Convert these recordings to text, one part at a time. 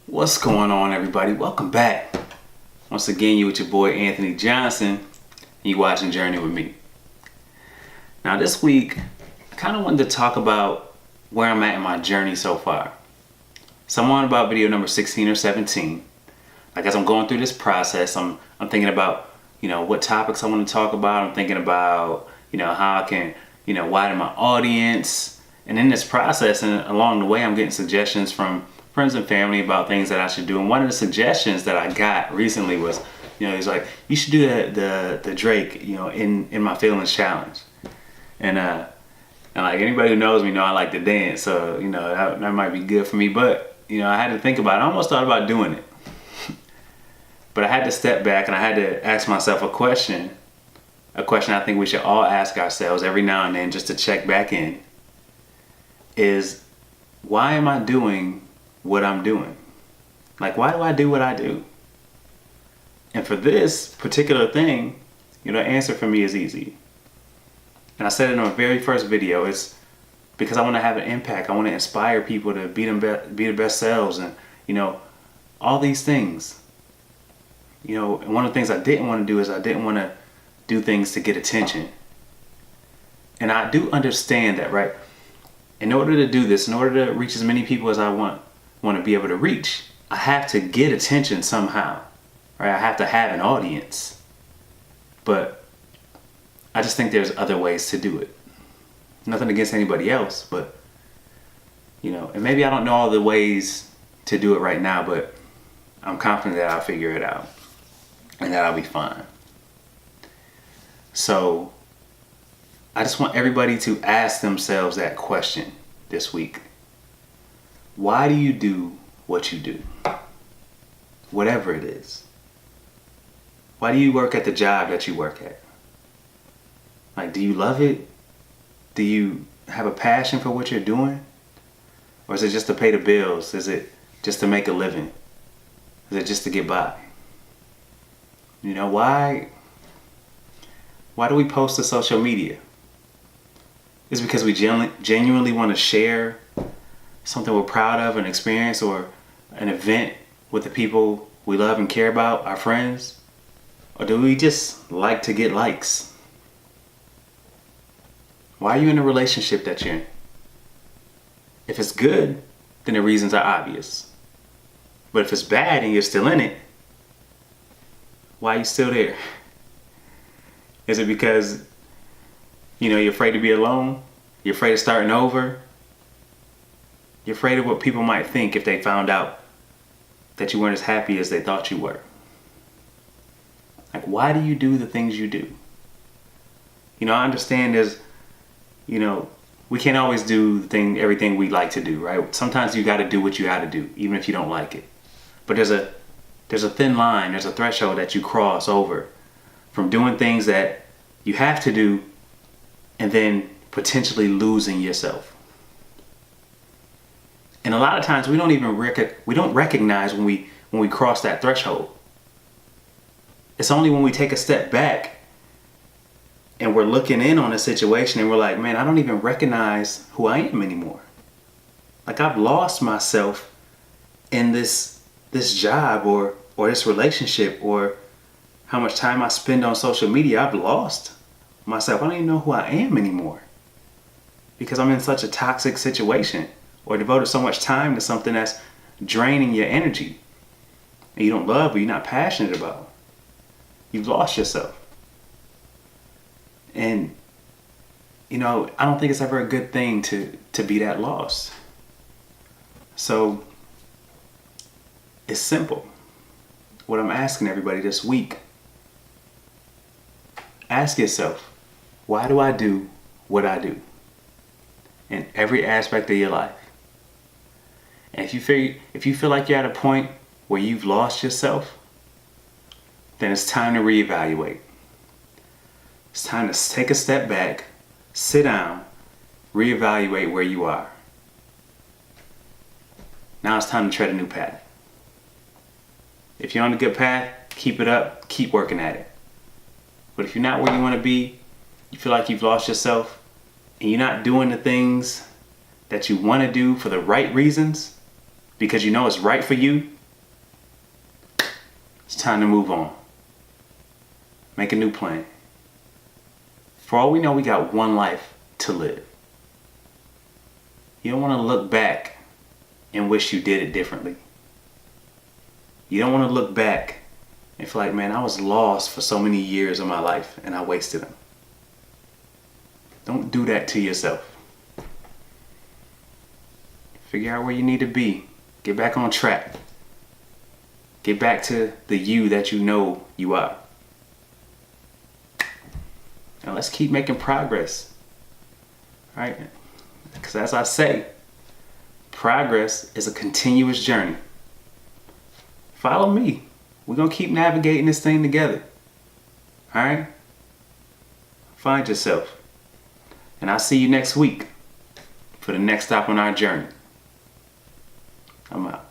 What's going on, everybody? Welcome back. Once again, you with your boy Anthony Johnson, and you watching Journey with me. Now this week, I kind of wanted to talk about where I'm at in my journey so far. So I'm on about video number 16 or 17. Like as I'm going through this process, I'm thinking about, what topics I want to talk about. I'm thinking about, how I can, widen my audience. And in this process and along the way, I'm getting suggestions from friends and family about things that I should do. And one of the suggestions that I got recently was, he's like, you should do the Drake, in my feelings challenge. And like anybody who knows me know I like to dance, so that might be good for me. But I had to think about it. I almost thought about doing it, but I had to step back and I had to ask myself a question I think we should all ask ourselves every now and then just to check back in. Is why am I doing what I'm doing? Like, why do I do what I do? And for this particular thing, the answer for me is easy. And I said it in my very first video. It's because I want to have an impact. I want to inspire people to be their best selves, and all these things. And one of the things I didn't want to do is I didn't want to do things to get attention. And I do understand that, right? In order to do this, in order to reach as many people as I want to be able to reach, I have to get attention somehow, right? I have to have an audience. But I just think there's other ways to do it. Nothing against anybody else, but and maybe I don't know all the ways to do it right now, but I'm confident that I'll figure it out and that I'll be fine. So I just want everybody to ask themselves that question this week. Why do you do what you do? Whatever it is. Why do you work at the job that you work at? Like, do you love it? Do you have a passion for what you're doing? Or is it just to pay the bills? Is it just to make a living? Is it just to get by? Why do we post to social media? Is it because we genuinely want to share something we're proud of, an experience or an event with the people we love and care about, our friends? Or do we just like to get likes? Why are you in a relationship that you're in? If it's good, then the reasons are obvious. But if it's bad and you're still in it, why are you still there? Is it because, you're afraid to be alone? You're afraid of starting over? You're afraid of what people might think if they found out that you weren't as happy as they thought you were? Like, why do you do the things you do? I understand we can't always do everything we like to do, right? Sometimes you got to do what you got to do, even if you don't like it. But there's a thin line, there's a threshold that you cross over from doing things that you have to do and then potentially losing yourself. And a lot of times we don't recognize when we cross that threshold. It's only when we take a step back and we're looking in on a situation and we're like, man, I don't even recognize who I am anymore. Like, I've lost myself in this job or this relationship, or how much time I spend on social media. I've lost myself. I don't even know who I am anymore because I'm in such a toxic situation or devoted so much time to something that's draining your energy and you don't love or you're not passionate about. You've lost yourself. And I don't think it's ever a good thing to be that lost. So it's simple. What I'm asking everybody this week, ask yourself, why do I do what I do in every aspect of your life? And if you feel like you're at a point where you've lost yourself, then it's time to reevaluate. It's time to take a step back, sit down, reevaluate where you are. Now it's time to tread a new path. If you're on a good path, keep it up, keep working at it. But if you're not where you want to be, you feel like you've lost yourself, and you're not doing the things that you want to do for the right reasons, because you know it's right for you, it's time to move on. Make a new plan. For all we know, we got one life to live. You don't want to look back and wish you did it differently. You don't want to look back and feel like, man, I was lost for so many years of my life and I wasted them. Don't do that to yourself. Figure out where you need to be. Get back on track. Get back to the you that you know you are. Now let's keep making progress. Right? Because as I say, progress is a continuous journey. Follow me. We're going to keep navigating this thing together. All right? Find yourself. And I'll see you next week for the next stop on our journey. I'm out.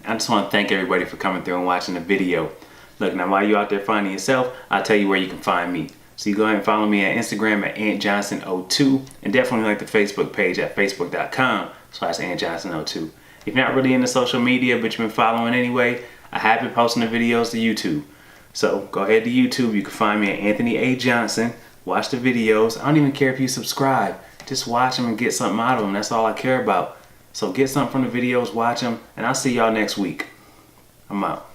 I just want to thank everybody for coming through and watching the video. Look, now while you're out there finding yourself, I'll tell you where you can find me. So you go ahead and follow me at Instagram at AntJohnson02, and definitely like the Facebook page at facebook.com/AntJohnson02. If you're not really into social media, but you've been following anyway, I have been posting the videos to YouTube. So go ahead to YouTube. You can find me at Anthony A. Johnson. Watch the videos. I don't even care if you subscribe. Just watch them and get something out of them. That's all I care about. So get something from the videos, watch them, and I'll see y'all next week. I'm out.